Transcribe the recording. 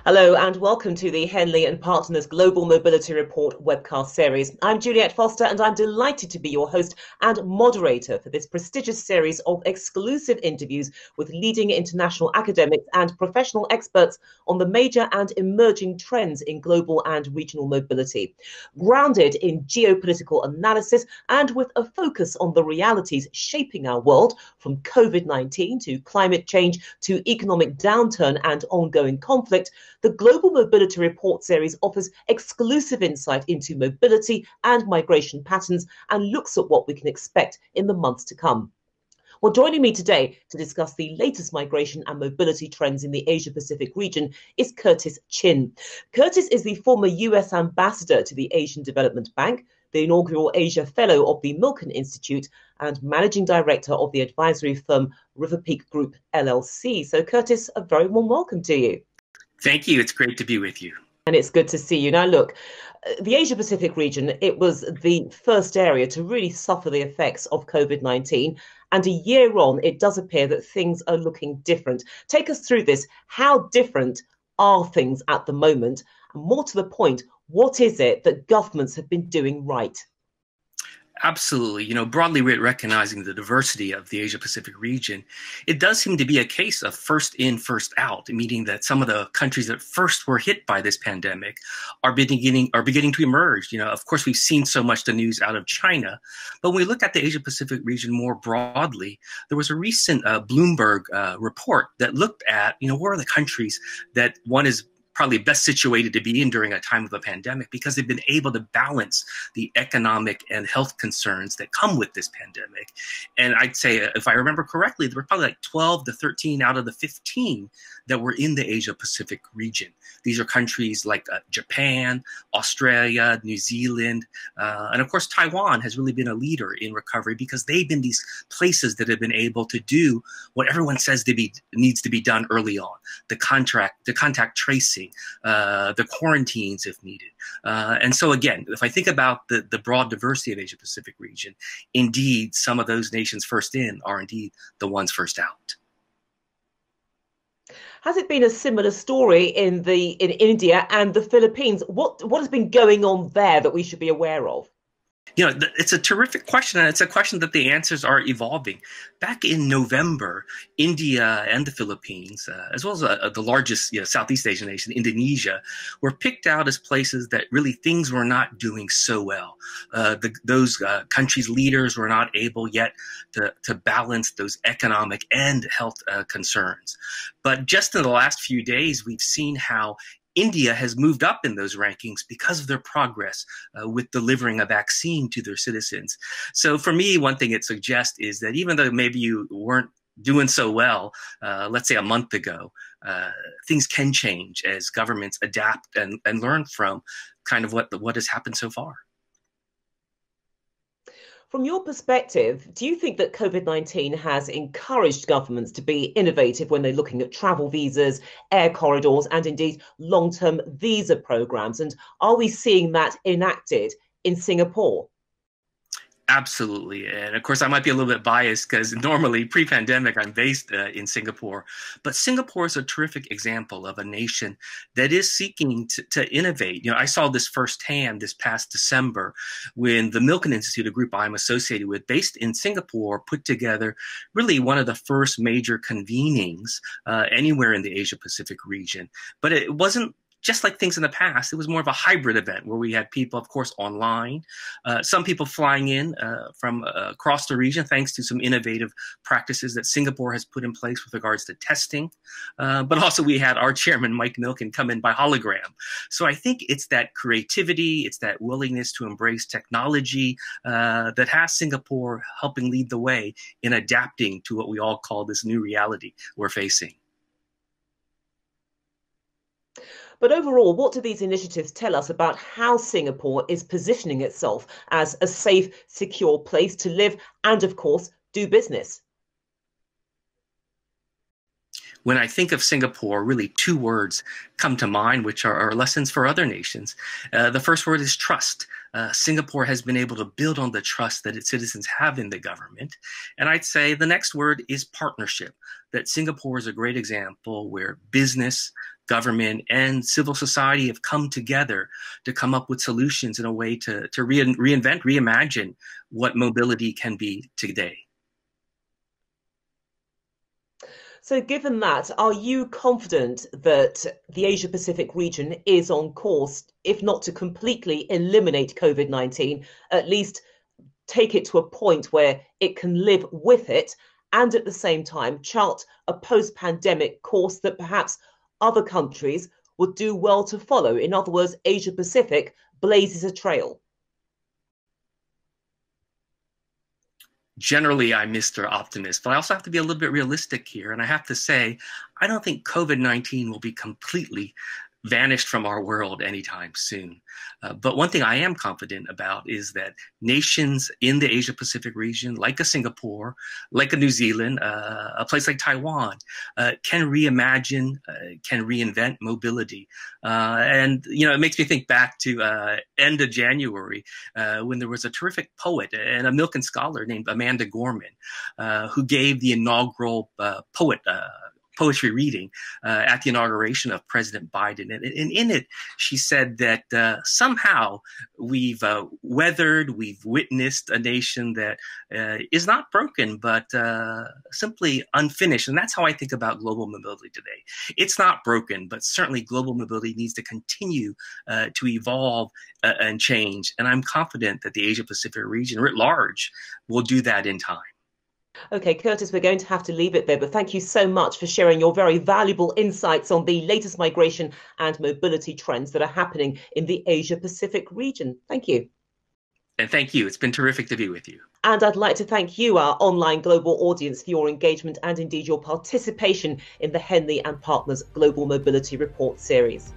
Hello and welcome to the Henley Partners Global Mobility Report webcast series. I'm Juliette Foster and I'm delighted to be your host and moderator for this prestigious series of exclusive interviews with leading international academics and professional experts on the major and emerging trends in global and regional mobility. Grounded in geopolitical analysis and with a focus on the realities shaping our world, from COVID-19 to climate change to economic downturn and ongoing conflict, the Global Mobility Report series offers exclusive insight into mobility and migration patterns and looks at what we can expect in the months to come. Well, joining me today to discuss the latest migration and mobility trends in the Asia-Pacific region is Curtis Chin. Curtis is the former US ambassador to the Asian Development Bank, the inaugural Asia Fellow of the Milken Institute, and managing director of the advisory firm RiverPeak Group LLC. So, Curtis, a very warm welcome to you. Thank you. It's great to be with you. And it's good to see you. Now, look, the Asia-Pacific region, it was the first area to really suffer the effects of COVID-19. And a year on, it does appear that things are looking different. Take us through this. How different are things at the moment? And more to the point, what is it that governments have been doing right? Absolutely. Broadly recognizing the diversity of the Asia-Pacific region, it does seem to be a case of first in, first out, meaning that some of the countries that first were hit by this pandemic are beginning to emerge. Of course, we've seen so much the news out of China, but when we look at the Asia-Pacific region more broadly, there was a recent Bloomberg report that looked at, what are the countries that one is probably best situated to be in during a time of a pandemic because they've been able to balance the economic and health concerns that come with this pandemic. And I'd say, if I remember correctly, there were probably like 12 to 13 out of the 15 that were in the Asia-Pacific region. These are countries like Japan, Australia, New Zealand, and of course, Taiwan has really been a leader in recovery because they've been these places that have been able to do what everyone says needs to be done early on, the contact tracing, the quarantines if needed. And so again, if I think about the broad diversity of Asia-Pacific region, indeed, some of those nations first in are indeed the ones first out. Has it been a similar story in India and the Philippines? What has been going on there that we should be aware of? It's a terrific question, and it's a question that the answers are evolving. Back in November, India and the Philippines, as well as the largest Southeast Asian nation, Indonesia, were picked out as places that really things were not doing so well. Those countries' leaders were not able yet to balance those economic and health concerns. But just in the last few days, we've seen how India has moved up in those rankings because of their progress with delivering a vaccine to their citizens. So for me, one thing it suggests is that even though maybe you weren't doing so well, let's say a month ago, things can change as governments adapt and learn from kind of what has happened so far. From your perspective, do you think that COVID-19 has encouraged governments to be innovative when they're looking at travel visas, air corridors, and indeed long-term visa programs? And are we seeing that enacted in Singapore? Absolutely. And of course, I might be a little bit biased because normally pre-pandemic, I'm based in Singapore. But Singapore is a terrific example of a nation that is seeking to innovate. I saw this firsthand this past December when the Milken Institute, a group I'm associated with, based in Singapore, put together really one of the first major convenings anywhere in the Asia-Pacific region. But it wasn't just like things in the past. It was more of a hybrid event where we had people, of course, online, some people flying in from across the region, thanks to some innovative practices that Singapore has put in place with regards to testing. But also we had our chairman, Mike Milken, come in by hologram. So I think it's that creativity, it's that willingness to embrace technology that has Singapore helping lead the way in adapting to what we all call this new reality we're facing. But overall, what do these initiatives tell us about how Singapore is positioning itself as a safe, secure place to live and, of course, do business? When I think of Singapore, really two words come to mind, which are lessons for other nations. The first word is trust. Singapore has been able to build on the trust that its citizens have in the government. And I'd say the next word is partnership, that Singapore is a great example where business, government, and civil society have come together to come up with solutions in a way to reinvent, reimagine what mobility can be today. So given that, are you confident that the Asia-Pacific region is on course, if not to completely eliminate COVID-19, at least take it to a point where it can live with it, and at the same time chart a post-pandemic course that perhaps other countries would do well to follow? In other words, Asia-Pacific blazes a trail. Generally, I'm Mr. Optimist, but I also have to be a little bit realistic here. And I have to say, I don't think COVID-19 will be completely vanished from our world anytime soon. But one thing I am confident about is that nations in the Asia-Pacific region, like a Singapore, like a New Zealand, a place like Taiwan, can reimagine, can reinvent mobility. And, you know, it makes me think back to end of January when there was a terrific poet and a Milken scholar named Amanda Gorman who gave the inaugural poetry reading at the inauguration of President Biden. And in it, she said that somehow we've weathered, we've witnessed a nation that is not broken, but simply unfinished. And that's how I think about global mobility today. It's not broken, but certainly global mobility needs to continue to evolve and change. And I'm confident that the Asia-Pacific region writ large will do that in time. Okay, Curtis, we're going to have to leave it there, but thank you so much for sharing your very valuable insights on the latest migration and mobility trends that are happening in the Asia-Pacific region. Thank you. And thank you. It's been terrific to be with you. And I'd like to thank you, our online global audience, for your engagement and indeed your participation in the Henley and Partners Global Mobility Report series.